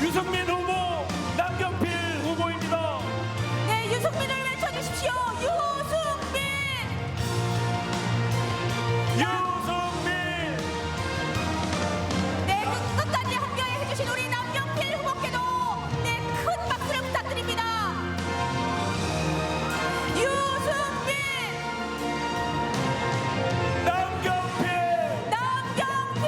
유승민 후보, 남경필 후보입니다. 네, 유승민을 외쳐주십시오. 유승민! 유승민! 네, 끝까지 함께 해주신 우리 남경필 후보께도 네, 큰 박수를 부탁드립니다. 유승민! 남경필! 남경필!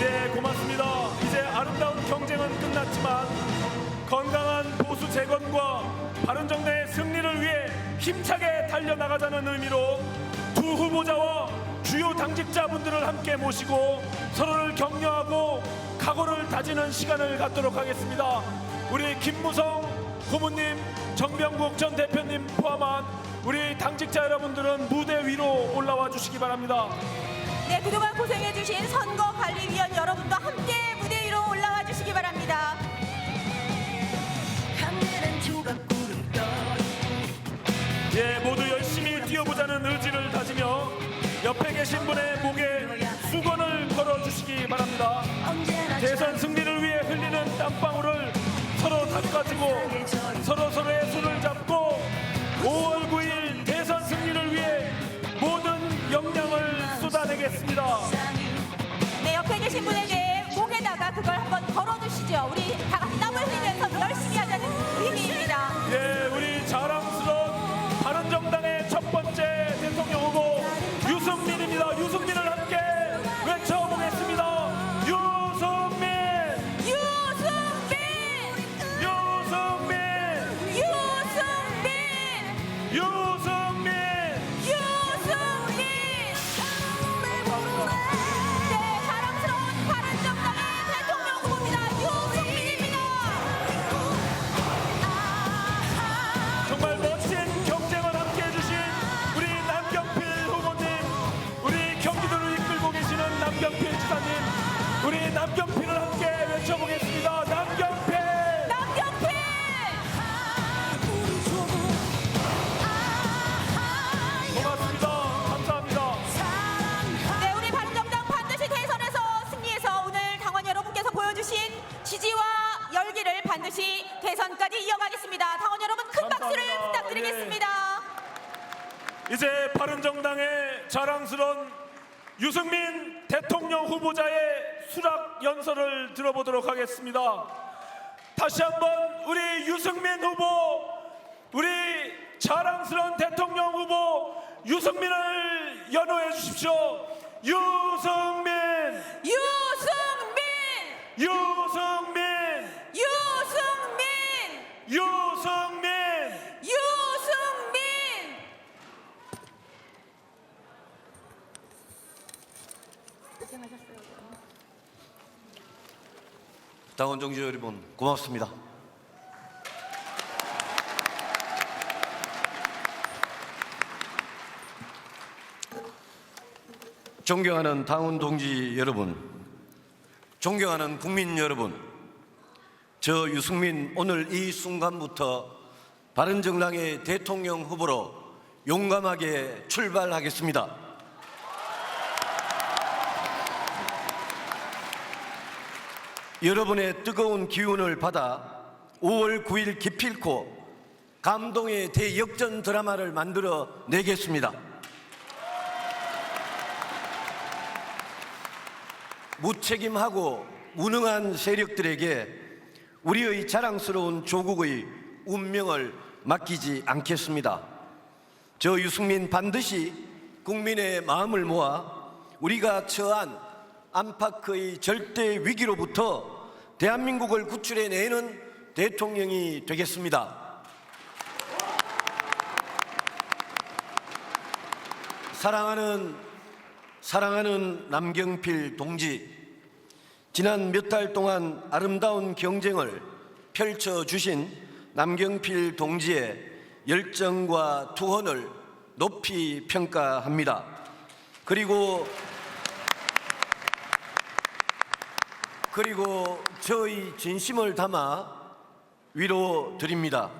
예, 고맙습니다. 이제 아름다운 경쟁은 끝났지만 건강한 보수 재건과 바른정당의 승리를 위해 힘차게 달려나가자는 의미로 두 후보자와 주요 당직자분들을 함께 모시고 서로를 격려하고 각오를 다지는 시간을 갖도록 하겠습니다. 우리 김무성 고모님, 정병국 전 대표님 포함한 우리 당직자 여러분들은 무대 위로 올라와 주시기 바랍니다. 네, 그동안 고생해주신 선거관리위원 여러분도 함께 무대 위로 올라와 주시기 바랍니다. 예, 모두 열심히 뛰어보자는 의지를 다지며 옆에 계신 분의 목에 수건을 걸어주시기 바랍니다. 대선 승리를 위해 흘리는 땀방울을 서로 닦아주고 서로의 손을 잡고 5월 9일 대선 승리를 위해 모든 역량을 쏟아내겠습니다. 네, 옆에 계신 분에게 목에다가 그걸 한번 걸어주시죠. 우리 다 같이 땀을 흘리면서 열심히 하자는 의미입니다. 예, 우리 자랑스러운 바른정당의 첫 번째 대통령 후보 유승민입니다. 유승민을 함께 외쳐보겠습니다. 유승민! 유승민! 유승민! 유승민! 유승민! 유승민! 네, 사랑스러운 바른정당의 대통령 후보입니다. 유승민입니다. 정말 멋진 경쟁을 함께 해주신 우리 남경필 후보님, 우리 경기도를 이끌고 계시는 남경필 지사님, 우리 남경필을 함께 외쳐보겠습니다. 남경필! 남경필! 고맙습니다. 감사합니다. 네, 우리 바른정당 반드시 대선에서 승리해서 오늘 당원 여러분께서 보여주신 지지와 열기를 반드시 대선까지 이어가겠습니다. 당원 여러분 큰 박수를 감사합니다. 부탁드리겠습니다. 이제 바른정당의 자랑스러운 유승민 대통령 후보자의 수락 연설을 들어보도록 하겠습니다. 다시 한번 우리 유승민 후보, 우리 자랑스러운 대통령 후보 유승민을 연호해 주십시오. 유승민! 유승민! 유승민! 유승민! 유승민! 유승민! 당원 동지 여러분 고맙습니다. 존경하는 당원 동지 여러분, 존경하는 국민 여러분, 저 유승민 오늘 이 순간부터 바른정당의 대통령 후보로 용감하게 출발하겠습니다. 여러분의 뜨거운 기운을 받아 5월 9일 기필코 감동의 대역전 드라마를 만들어 내겠습니다. 무책임하고 무능한 세력들에게 우리의 자랑스러운 조국의 운명을 맡기지 않겠습니다. 저 유승민 반드시 국민의 마음을 모아 우리가 처한 안팎의 절대 위기로부터 대한민국을 구출해내는 대통령이 되겠습니다. 사랑하는 남경필 동지, 지난 몇 달 동안 아름다운 경쟁을 펼쳐주신 남경필 동지의 열정과 투혼을 높이 평가합니다. 그리고 저의 진심을 담아 위로드립니다.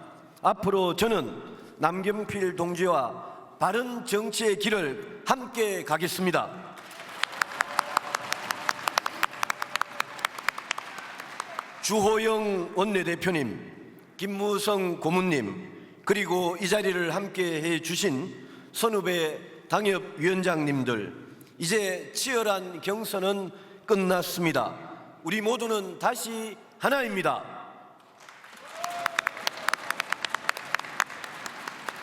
앞으로 저는 남경필 동지와 바른 정치의 길을 함께 가겠습니다. 주호영 원내대표님, 김무성 고문님, 그리고 이 자리를 함께해 주신 선후배 당협위원장님들, 이제 치열한 경선은 끝났습니다. 우리 모두는 다시 하나입니다.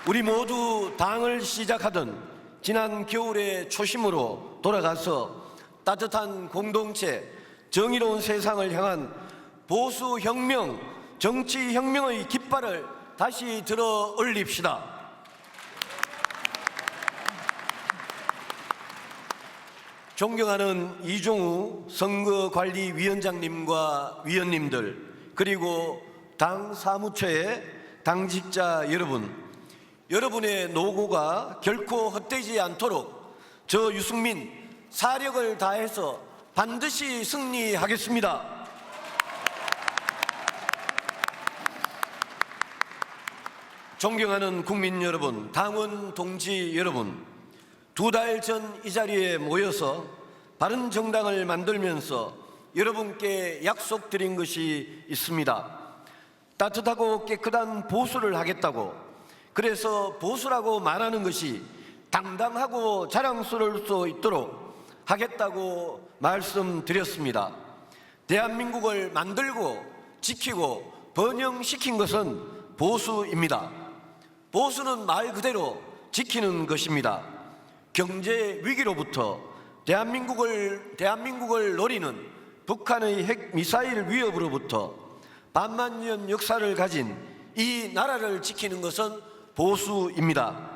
우리 모두 당을 시작하던 지난 겨울의 초심으로 돌아가서 따뜻한 공동체, 정의로운 세상을 향한 보수혁명, 정치혁명의 깃발을 다시 들어 올립시다. 존경하는 이종우 선거관리위원장님과 위원님들, 그리고 당 사무처의 당직자 여러분, 여러분의 노고가 결코 헛되지 않도록 저 유승민 사력을 다해서 반드시 승리하겠습니다. 존경하는 국민 여러분, 당원 동지 여러분, 2달 전 이 자리에 모여서 바른정당을 만들면서 여러분께 약속드린 것이 있습니다. 따뜻하고 깨끗한 보수를 하겠다고, 그래서 보수라고 말하는 것이 당당하고 자랑스러울 수 있도록 하겠다고 말씀드렸습니다. 대한민국을 만들고 지키고 번영시킨 것은 보수입니다. 보수는 말 그대로 지키는 것입니다. 경제 위기로부터 대한민국을 노리는 북한의 핵 미사일 위협으로부터 반만년 역사를 가진 이 나라를 지키는 것은 보수입니다.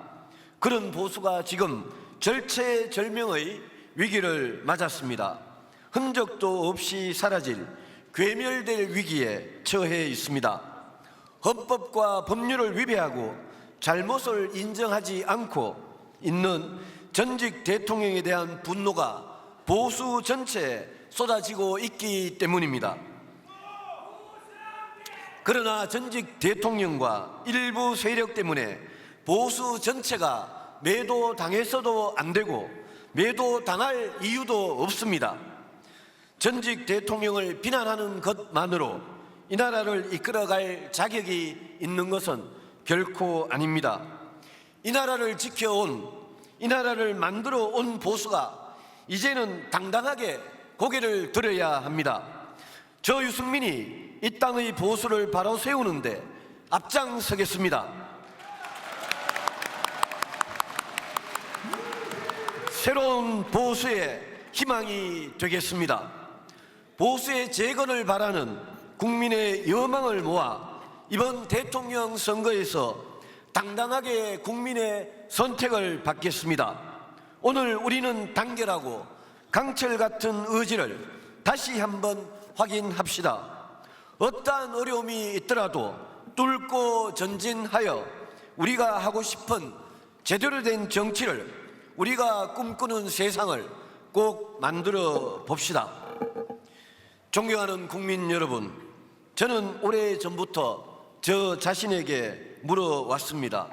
그런 보수가 지금 절체절명의 위기를 맞았습니다. 흔적도 없이 사라질 괴멸될 위기에 처해 있습니다. 헌법과 법률을 위배하고 잘못을 인정하지 않고 있는 전직 대통령에 대한 분노가 보수 전체에 쏟아지고 있기 때문입니다. 그러나 전직 대통령과 일부 세력 때문에 보수 전체가 매도당해서도 안 되고 매도당할 이유도 없습니다. 전직 대통령을 비난하는 것만으로 이 나라를 이끌어갈 자격이 있는 것은 결코 아닙니다. 이 나라를 지켜온, 이 나라를 만들어 온 보수가 이제는 당당하게 고개를 들어야 합니다. 저 유승민이 이 땅의 보수를 바로 세우는데 앞장서겠습니다. 새로운 보수의 희망이 되겠습니다. 보수의 재건을 바라는 국민의 여망을 모아 이번 대통령 선거에서 당당하게 국민의 선택을 받겠습니다. 오늘 우리는 단결하고 강철 같은 의지를 다시 한번 확인합시다. 어떠한 어려움이 있더라도 뚫고 전진하여 우리가 하고 싶은 제대로 된 정치를, 우리가 꿈꾸는 세상을 꼭 만들어 봅시다. 존경하는 국민 여러분, 저는 오래전부터 저 자신에게 물어왔습니다.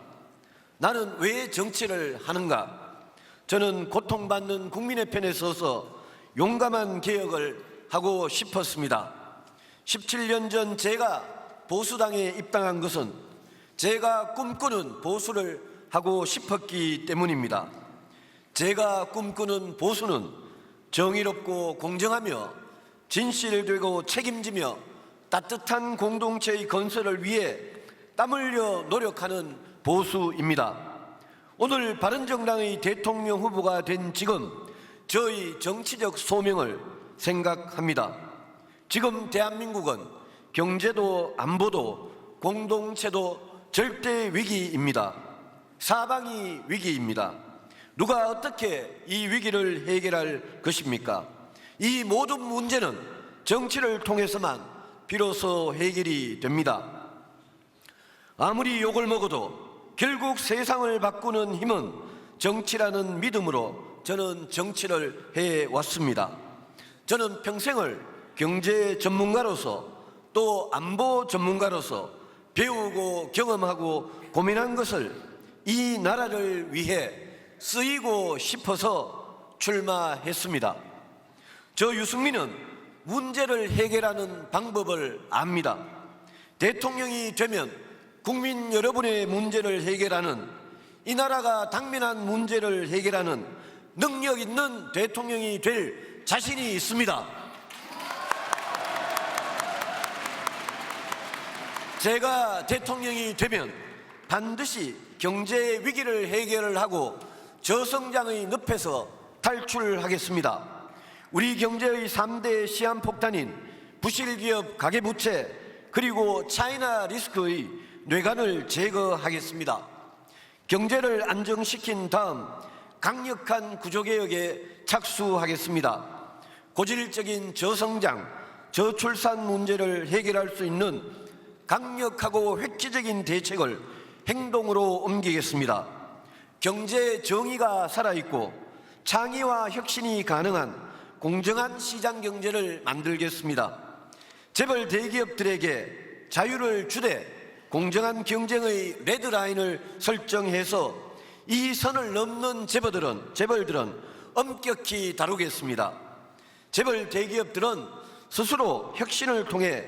나는 왜 정치를 하는가? 저는 고통받는 국민의 편에 서서 용감한 개혁을 하고 싶었습니다. 17년 전 제가 보수당에 입당한 것은 제가 꿈꾸는 보수를 하고 싶었기 때문입니다. 제가 꿈꾸는 보수는 정의롭고 공정하며 진실되고 책임지며 따뜻한 공동체의 건설을 위해 땀 흘려 노력하는 보수입니다. 오늘 바른정당의 대통령 후보가 된 지금 저의 정치적 소명을 생각합니다. 지금 대한민국은 경제도 안보도 공동체도 절대 위기입니다. 사방이 위기입니다. 누가 어떻게 이 위기를 해결할 것입니까? 이 모든 문제는 정치를 통해서만 비로소 해결이 됩니다. 아무리 욕을 먹어도 결국 세상을 바꾸는 힘은 정치라는 믿음으로 저는 정치를 해왔습니다. 저는 평생을 경제 전문가로서 또 안보 전문가로서 배우고 경험하고 고민한 것을 이 나라를 위해 쓰이고 싶어서 출마했습니다. 저 유승민은 문제를 해결하는 방법을 압니다. 대통령이 되면 국민 여러분의 문제를 해결하는, 이 나라가 당면한 문제를 해결하는 능력 있는 대통령이 될 자신이 있습니다. 제가 대통령이 되면 반드시 경제 위기를 해결하고 저성장의 늪에서 탈출하겠습니다. 우리 경제의 3대 시한폭탄인 부실기업 가계부채 그리고 차이나 리스크의 뇌관을 제거하겠습니다. 경제를 안정시킨 다음 강력한 구조개혁에 착수하겠습니다. 고질적인 저성장, 저출산 문제를 해결할 수 있는 강력하고 획기적인 대책을 행동으로 옮기겠습니다. 경제 정의가 살아있고 창의와 혁신이 가능한 공정한 시장 경제를 만들겠습니다. 재벌 대기업들에게 자유를 주되 공정한 경쟁의 레드라인을 설정해서 이 선을 넘는 재벌들은 엄격히 다루겠습니다. 재벌 대기업들은 스스로 혁신을 통해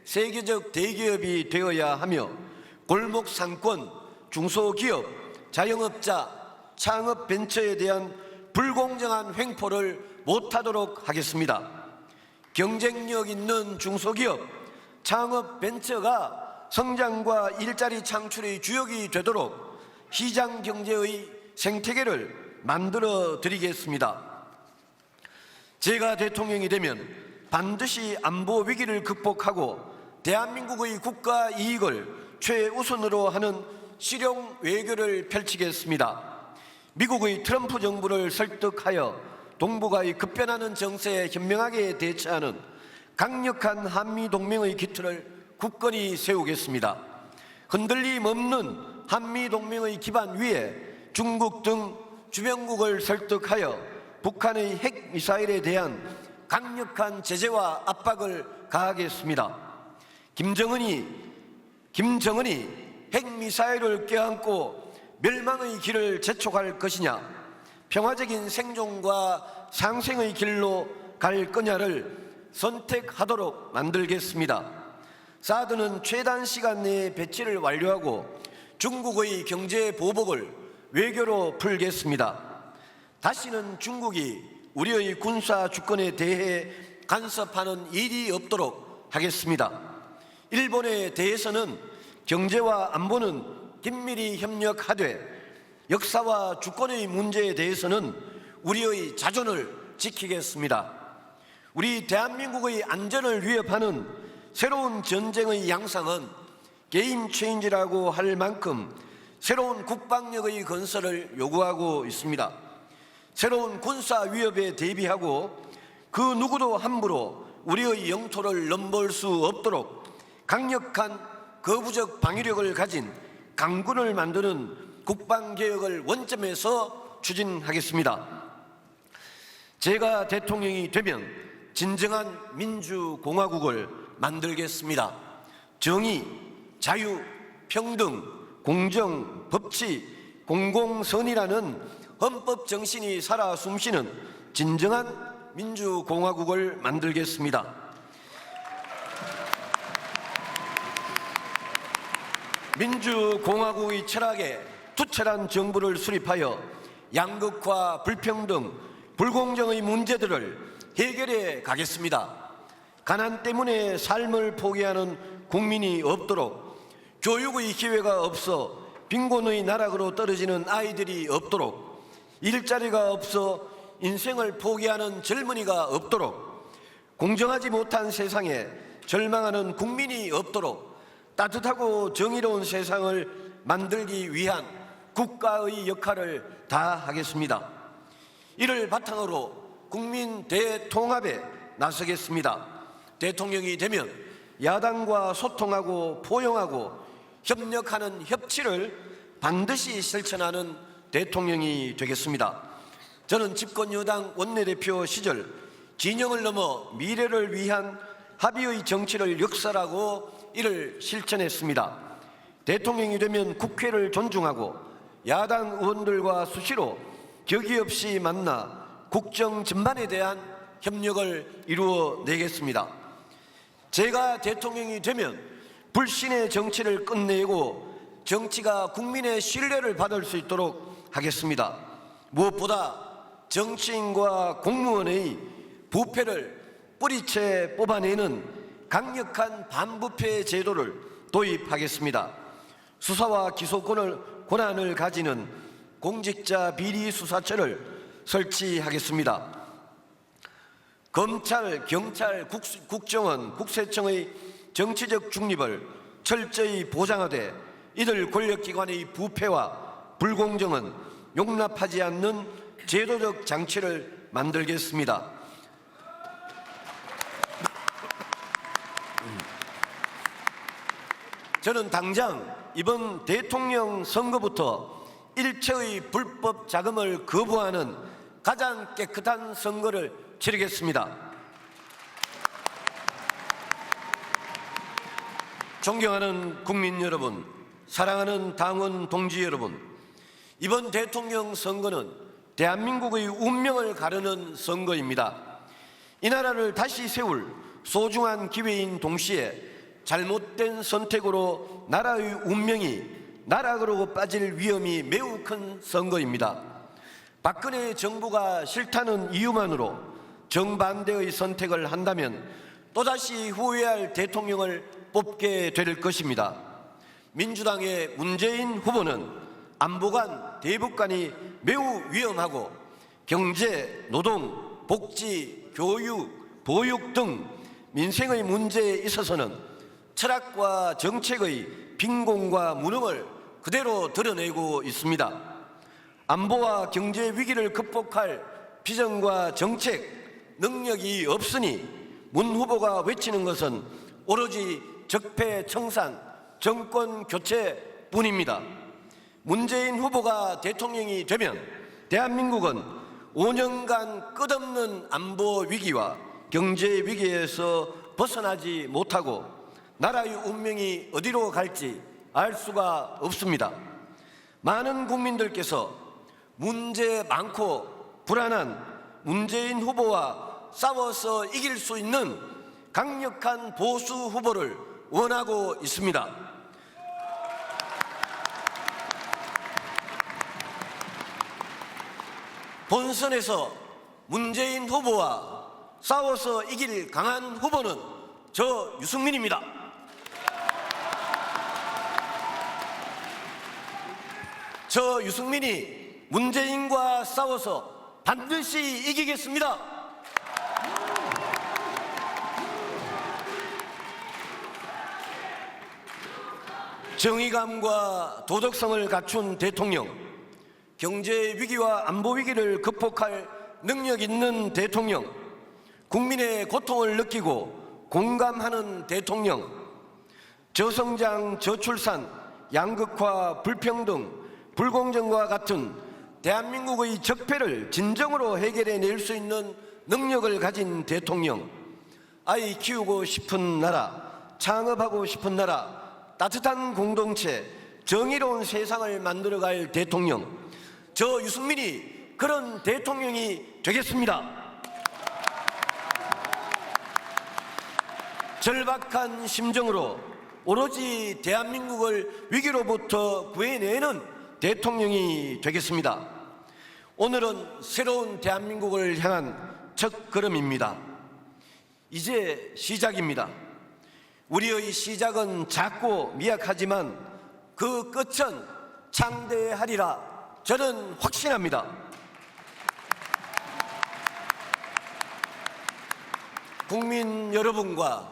세계적 대기업이 되어야 하며 골목 상권, 중소기업, 자영업자, 창업 벤처에 대한 불공정한 횡포를 못하도록 하겠습니다. 경쟁력 있는 중소기업, 창업 벤처가 성장과 일자리 창출의 주역이 되도록 시장 경제의 생태계를 만들어 드리겠습니다. 제가 대통령이 되면 반드시 안보 위기를 극복하고 대한민국의 국가 이익을 최우선으로 하는 실용 외교를 펼치겠습니다. 미국의 트럼프 정부를 설득하여 동북아의 급변하는 정세에 현명하게 대처하는 강력한 한미동맹의 기틀을 굳건히 세우겠습니다. 흔들림 없는 한미동맹의 기반 위에 중국 등 주변국을 설득하여 북한의 핵미사일에 대한 강력한 제재와 압박을 가하겠습니다. 김정은이 핵미사일을 껴안고 멸망의 길을 재촉할 것이냐, 평화적인 생존과 상생의 길로 갈 거냐를 선택하도록 만들겠습니다. 사드는 최단 시간 내에 배치를 완료하고 중국의 경제 보복을 외교로 풀겠습니다. 다시는 중국이 우리의 군사 주권에 대해 간섭하는 일이 없도록 하겠습니다. 일본에 대해서는 경제와 안보는 긴밀히 협력하되 역사와 주권의 문제에 대해서는 우리의 자존을 지키겠습니다. 우리 대한민국의 안전을 위협하는 새로운 전쟁의 양상은 게임 체인지라고 할 만큼 새로운 국방력의 건설을 요구하고 있습니다. 새로운 군사 위협에 대비하고 그 누구도 함부로 우리의 영토를 넘볼 수 없도록 강력한 거부적 방위력을 가진 강군을 만드는 국방개혁을 원점에서 추진하겠습니다. 제가 대통령이 되면 진정한 민주공화국을 만들겠습니다. 정의, 자유, 평등, 공정, 법치, 공공선이라는 헌법 정신이 살아 숨쉬는 진정한 민주공화국을 만들겠습니다. 민주공화국의 철학에 투철한 정부를 수립하여 양극화, 불평등, 불공정의 문제들을 해결해 가겠습니다. 가난 때문에 삶을 포기하는 국민이 없도록, 교육의 기회가 없어 빈곤의 나락으로 떨어지는 아이들이 없도록, 일자리가 없어 인생을 포기하는 젊은이가 없도록, 공정하지 못한 세상에 절망하는 국민이 없도록 따뜻하고 정의로운 세상을 만들기 위한 국가의 역할을 다하겠습니다. 이를 바탕으로 국민 대통합에 나서겠습니다. 대통령이 되면 야당과 소통하고 포용하고 협력하는 협치를 반드시 실천하는 대통령이 되겠습니다. 저는 집권여당 원내대표 시절 진영을 넘어 미래를 위한 합의의 정치를 역설하고 이를 실천했습니다. 대통령이 되면 국회를 존중하고 야당 의원들과 수시로 격의 없이 만나 국정 전반에 대한 협력을 이루어내겠습니다. 제가 대통령이 되면 불신의 정치를 끝내고 정치가 국민의 신뢰를 받을 수 있도록 하겠습니다. 무엇보다 정치인과 공무원의 부패를 뿌리채 뽑아내는 강력한 반부패 제도를 도입하겠습니다. 수사와 기소 권한을 가지는 공직자 비리 수사처를 설치하겠습니다. 검찰, 경찰, 국정원, 국세청의 정치적 중립을 철저히 보장하되 이들 권력기관의 부패와 불공정은 용납하지 않는 제도적 장치를 만들겠습니다. 저는 당장 이번 대통령 선거부터 일체의 불법 자금을 거부하는 가장 깨끗한 선거를 치르겠습니다. 존경하는 국민 여러분, 사랑하는 당원 동지 여러분, 이번 대통령 선거는 대한민국의 운명을 가르는 선거입니다. 이 나라를 다시 세울 소중한 기회인 동시에 잘못된 선택으로 나라의 운명이 나락으로 빠질 위험이 매우 큰 선거입니다. 박근혜 정부가 싫다는 이유만으로 정반대의 선택을 한다면 또다시 후회할 대통령을 뽑게 될 것입니다. 민주당의 문재인 후보는 안보관, 대북관이 매우 위험하고 경제, 노동, 복지, 교육, 보육 등 민생의 문제에 있어서는 철학과 정책의 빈곤과 무능을 그대로 드러내고 있습니다. 안보와 경제 위기를 극복할 비전과 정책, 능력이 없으니 문 후보가 외치는 것은 오로지 적폐청산, 정권 교체뿐입니다. 문재인 후보가 대통령이 되면 대한민국은 5년간 끝없는 안보 위기와 경제 위기에서 벗어나지 못하고 나라의 운명이 어디로 갈지 알 수가 없습니다. 많은 국민들께서 문제 많고 불안한 문재인 후보와 싸워서 이길 수 있는 강력한 보수 후보를 원하고 있습니다. 본선에서 문재인 후보와 싸워서 이길 강한 후보는 저 유승민입니다. 저 유승민이 문재인과 싸워서 반드시 이기겠습니다. 정의감과 도덕성을 갖춘 대통령, 경제 위기와 안보 위기를 극복할 능력 있는 대통령, 국민의 고통을 느끼고 공감하는 대통령, 저성장, 저출산, 양극화, 불평등, 불공정과 같은 대한민국의 적폐를 진정으로 해결해낼 수 있는 능력을 가진 대통령, 아이 키우고 싶은 나라, 창업하고 싶은 나라, 따뜻한 공동체, 정의로운 세상을 만들어갈 대통령, 저 유승민이 그런 대통령이 되겠습니다. 절박한 심정으로 오로지 대한민국을 위기로부터 구해내는 대통령이 되겠습니다. 오늘은 새로운 대한민국을 향한 첫걸음입니다. 이제 시작입니다. 우리의 시작은 작고 미약하지만 그 끝은 창대하리라 저는 확신합니다. 국민 여러분과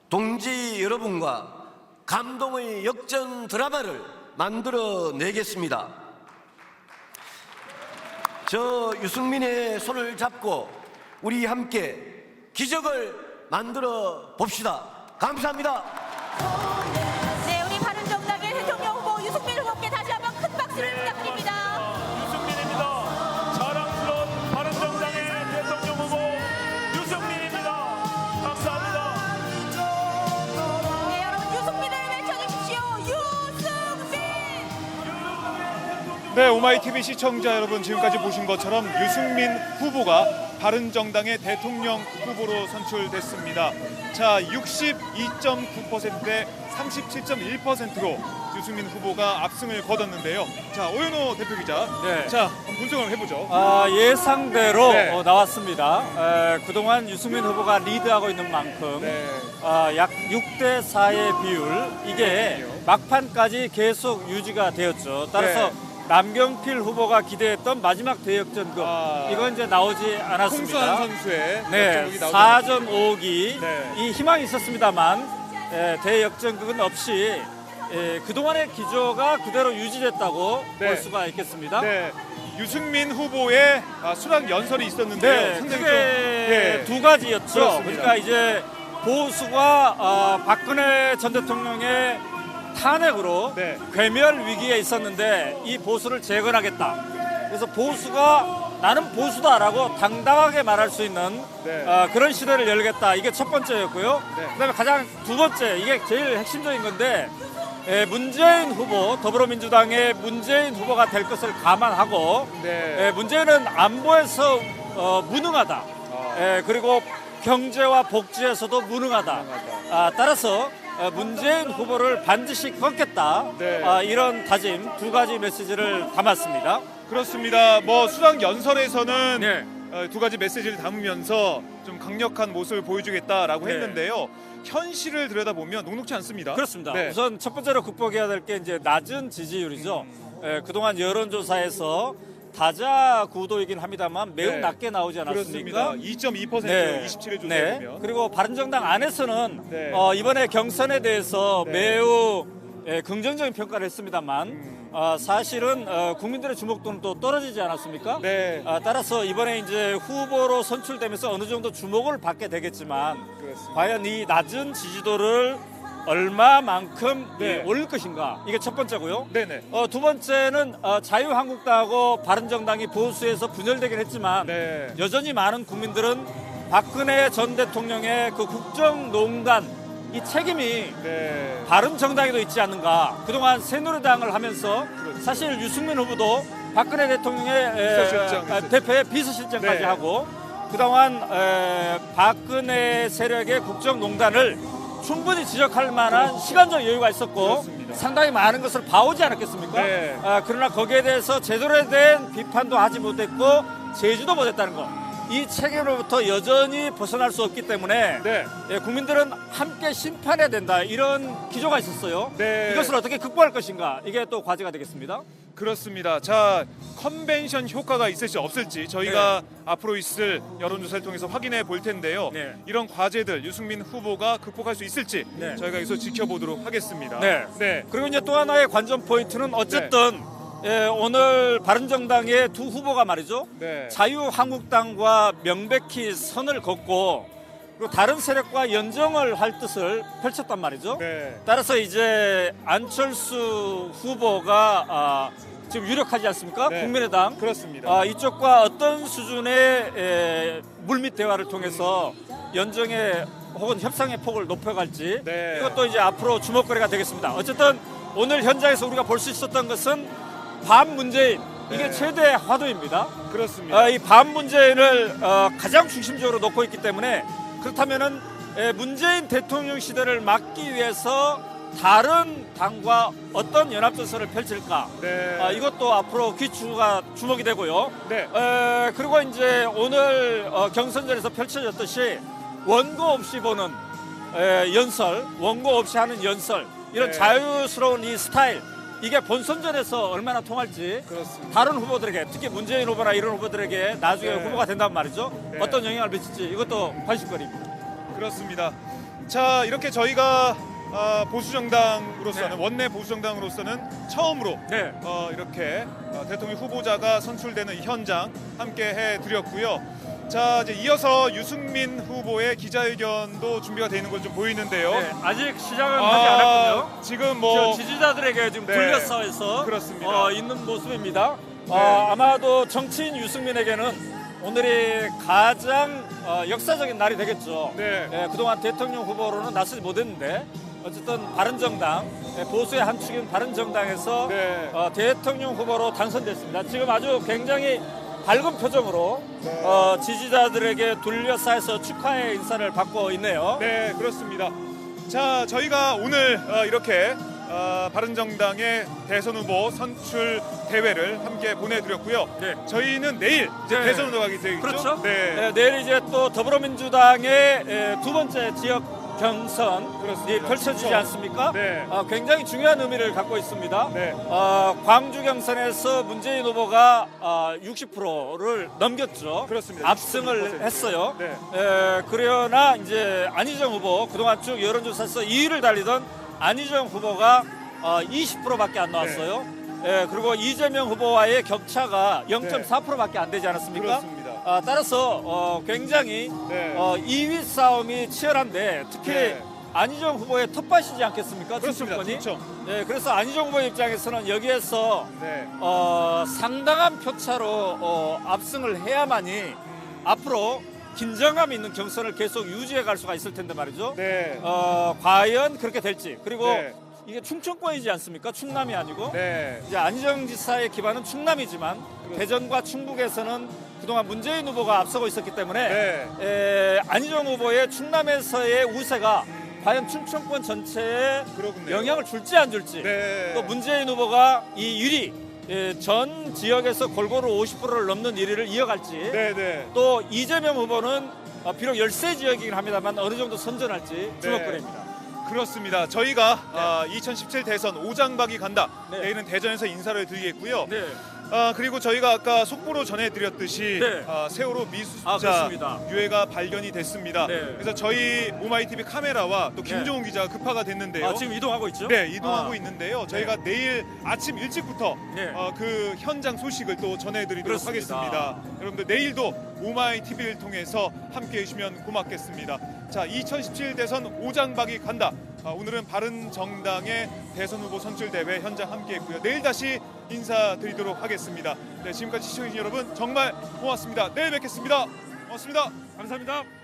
동지 여러분과 감동의 역전 드라마를 만들어내겠습니다. 저 유승민의 손을 잡고 우리 함께 기적을 만들어 봅시다. 감사합니다. 네, 우리 바른정당의 대통령 후보 유승민 후보께 다시 한번 큰 박수를 부탁드립니다. 유승민입니다. 자랑스러운 바른정당의 대통령 후보 유승민입니다. 감사합니다. 네, 여러분 유승민을 외쳐주십시오. 유승민! 네, 오마이TV 시청자 여러분, 지금까지 보신 것처럼 유승민 후보가 바른정당의 대통령 후보로 선출됐습니다. 자, 62.9%대 37.1%로 유승민 후보가 압승을 거뒀는데요. 자, 오연호 대표기자, 네. 자, 한번 분석을 해보죠. 예상대로 네. 나왔습니다. 그동안 유승민 후보가 리드하고 있는 만큼 네. 약 6대 4의 비율, 이게 그렇군요. 막판까지 계속 유지가 되었죠. 따라서 네. 남경필 후보가 기대했던 마지막 대역전극, 이건 이제 나오지 않았습니다. 홍수환 선수의 네, 역전극이 나오지 4전 5기 네. 이 희망이 있었습니다만 대역전극은 없이 그동안의 기조가 그대로 유지됐다고 네. 볼 수가 있겠습니다. 네. 유승민 후보의 수락 연설이 있었는데요. 네, 상당히 크게 좀, 두 가지였죠. 그렇습니다. 그러니까 이제 보수가 박근혜 전 대통령의 탄핵으로 네. 괴멸 위기에 있었는데 이 보수를 재건하겠다. 그래서 보수가 나는 보수다라고 당당하게 말할 수 있는 네. 그런 시대를 열겠다. 이게 첫 번째였고요. 네. 그다음에 가장 두 번째, 이게 제일 핵심적인 건데 문재인 후보, 더불어민주당의 문재인 후보가 될 것을 감안하고 네. 문재인은 안보에서 무능하다. 그리고 경제와 복지에서도 무능하다. 따라서 문재인 후보를 반드시 꺾겠다. 네. 이런 다짐, 두 가지 메시지를 담았습니다. 그렇습니다. 뭐 수락 연설에서는 네. 두 가지 메시지를 담으면서 좀 강력한 모습을 보여주겠다라고 네. 했는데요. 현실을 들여다보면 녹록지 않습니다. 그렇습니다. 네. 우선 첫 번째로 극복해야 될 게 이제 낮은 지지율이죠. 그동안 여론조사에서 다자 구도이긴 합니다만 매우 네. 낮게 나오지 않았습니까? 그렇습니다. 2.2% 네. 27회 조사에 네. 보면. 그리고 바른정당 안에서는 네. 이번에 경선에 대해서 네. 매우 긍정적인 평가를 했습니다만 사실은 국민들의 주목도는 또 떨어지지 않았습니까? 네. 따라서 이번에 이제 후보로 선출되면서 어느 정도 주목을 받게 되겠지만 그렇습니다. 과연 이 낮은 지지도를 얼마만큼 네. 올릴 것인가, 이게 첫 번째고요. 네네. 두 번째는 자유한국당하고 바른정당이 보수에서 분열되긴 했지만 네. 여전히 많은 국민들은 박근혜 전 대통령의 그 국정농단 이 책임이 네. 바른정당에도 있지 않는가. 그동안 새누리당을 하면서 그렇죠. 사실 유승민 후보도 박근혜 대통령의 비서실장 대표의 비서실장까지 네. 하고 그동안 박근혜 세력의 국정농단을 충분히 지적할 만한 시간적 여유가 있었고 그렇습니다. 상당히 많은 것을 봐오지 않았겠습니까? 네. 그러나 거기에 대해서 제대로 된 비판도 하지 못했고 제지도 못했다는 것. 이 책임으로부터 여전히 벗어날 수 없기 때문에 네. 국민들은 함께 심판해야 된다. 이런 기조가 있었어요. 네. 이것을 어떻게 극복할 것인가. 이게 또 과제가 되겠습니다. 그렇습니다. 자, 컨벤션 효과가 있을지 없을지 저희가 앞으로 있을 여론조사를 통해서 확인해 볼 텐데요. 네. 이런 과제들 유승민 후보가 극복할 수 있을지 네. 저희가 여기서 지켜보도록 하겠습니다. 네. 네. 그리고 이제 또 하나의 관전 포인트는 어쨌든 오늘 바른정당의 두 후보가 말이죠. 네. 자유한국당과 명백히 선을 긋고 그리고 다른 세력과 연정을 할 뜻을 펼쳤단 말이죠. 네. 따라서 이제 안철수 후보가 지금 유력하지 않습니까? 네. 국민의당. 그렇습니다. 이쪽과 어떤 수준의 물밑 대화를 통해서 연정의 혹은 협상의 폭을 높여갈지 네. 이것도 이제 앞으로 주목거리가 되겠습니다. 어쨌든 오늘 현장에서 우리가 볼 수 있었던 것은 반 문재인, 이게 네. 최대 화두입니다. 그렇습니다. 이 반 문재인을 가장 중심적으로 놓고 있기 때문에 그렇다면은 문재인 대통령 시대를 막기 위해서 다른 당과 어떤 연합전선을 펼칠까? 네. 이것도 앞으로 귀추가 주목이 되고요. 네. 그리고 이제 오늘 경선전에서 펼쳐졌듯이 원고 없이 보는 연설, 원고 없이 하는 연설, 이런 네. 자유스러운 이 스타일, 이게 본선전에서 얼마나 통할지 그렇습니다. 다른 후보들에게, 특히 문재인 후보나 이런 후보들에게 나중에 네. 후보가 된다면 말이죠. 네. 어떤 영향을 미칠지 이것도 관심거리입니다. 그렇습니다. 자, 이렇게 저희가 보수정당으로서는 네. 원내 보수정당으로서는 처음으로 네. 이렇게 대통령 후보자가 선출되는 이 현장 함께 해드렸고요. 자, 이제 이어서 유승민 후보의 기자회견도 준비가 되어 있는 걸 좀 보이는데요. 네, 아직 시작은 하지 않았군요. 지금 뭐 지지자들에게 지금 네. 둘러싸여서 그렇습니다. 있는 모습입니다. 네. 아마도 정치인 유승민에게는 오늘이 가장 역사적인 날이 되겠죠. 네. 그동안 대통령 후보로는 나서지 못했는데 어쨌든 바른정당, 보수의 한 축인 바른정당에서 네. 대통령 후보로 당선됐습니다. 지금 아주 굉장히 밝은 표정으로 지지자들에게 둘러싸여서 축하의 인사를 받고 있네요. 네, 그렇습니다. 자, 저희가 오늘 이렇게 바른정당의 대선 후보 선출 대회를 함께 보내드렸고요. 네. 저희는 내일 이제 네. 대선으로 가게 되어 있죠. 그렇죠. 네. 내일 이제 또 더불어민주당의 두 번째 지역 경선이 그렇습니다. 펼쳐지지 그렇죠. 않습니까? 네. 굉장히 중요한 의미를 갖고 있습니다. 네. 광주 경선에서 문재인 후보가 60%를 넘겼죠. 그렇습니다. 압승을 60%. 했어요. 네. 그러나 이제 안희정 후보 그동안 쭉 여론조사에서 2위를 달리던 안희정 후보가 20%밖에 안 나왔어요. 그리고 이재명 후보와의 격차가 0.4%밖에 안 되지 않았습니까? 그렇습니다. 따라서 굉장히 네. 2위 싸움이 치열한데 특히 네. 안희정 후보의 텃밭이지 않겠습니까? 그렇습니다. 충청권이. 충청. 네, 그래서 안희정 후보 입장에서는 여기에서 네. 상당한 표차로 압승을 해야만이 앞으로 긴장감 있는 경선을 계속 유지해 갈 수가 있을 텐데 말이죠. 네. 과연 그렇게 될지. 그리고 네. 이게 충청권이지 않습니까? 충남이 아니고. 네. 이제 안희정 지사의 기반은 충남이지만 대전과 충북에서는 그동안 문재인 후보가 앞서고 있었기 때문에 네. 안희정 후보의 충남에서의 우세가 과연 충청권 전체에 그렇군요. 영향을 줄지 안 줄지. 네. 또 문재인 후보가 이 1위 전 지역에서 골고루 50%를 넘는 1위를 이어갈지. 네, 네. 또 이재명 후보는 비록 열세 지역이긴 합니다만 어느 정도 선전할지 주목거리입니다. 그렇습니다. 저희가 2017 대선 오장박이 간다. 네. 내일은 대전에서 인사를 드리겠고요. 네. 그리고 저희가 아까 속보로 전해드렸듯이 네. 세월호 미수습자 그렇습니다. 유해가 발견이 됐습니다. 네. 그래서 저희 오마이TV 카메라와 또 김종훈 기자가 급파가 됐는데요. 지금 이동하고 있죠? 네, 이동하고 있는데요. 저희가 네. 내일 아침 일찍부터 네. 그 현장 소식을 또 전해드리도록 그렇습니다. 하겠습니다. 여러분들 내일도 오마이TV를 통해서 함께해 주시면 고맙겠습니다. 자, 2017 대선 오장박이 간다. 오늘은 바른정당의 대선 후보 선출 대회 현장 함께했고요. 내일 다시 인사드리도록 하겠습니다. 네, 지금까지 시청해주신 여러분 정말 고맙습니다. 내일 뵙겠습니다. 고맙습니다. 감사합니다.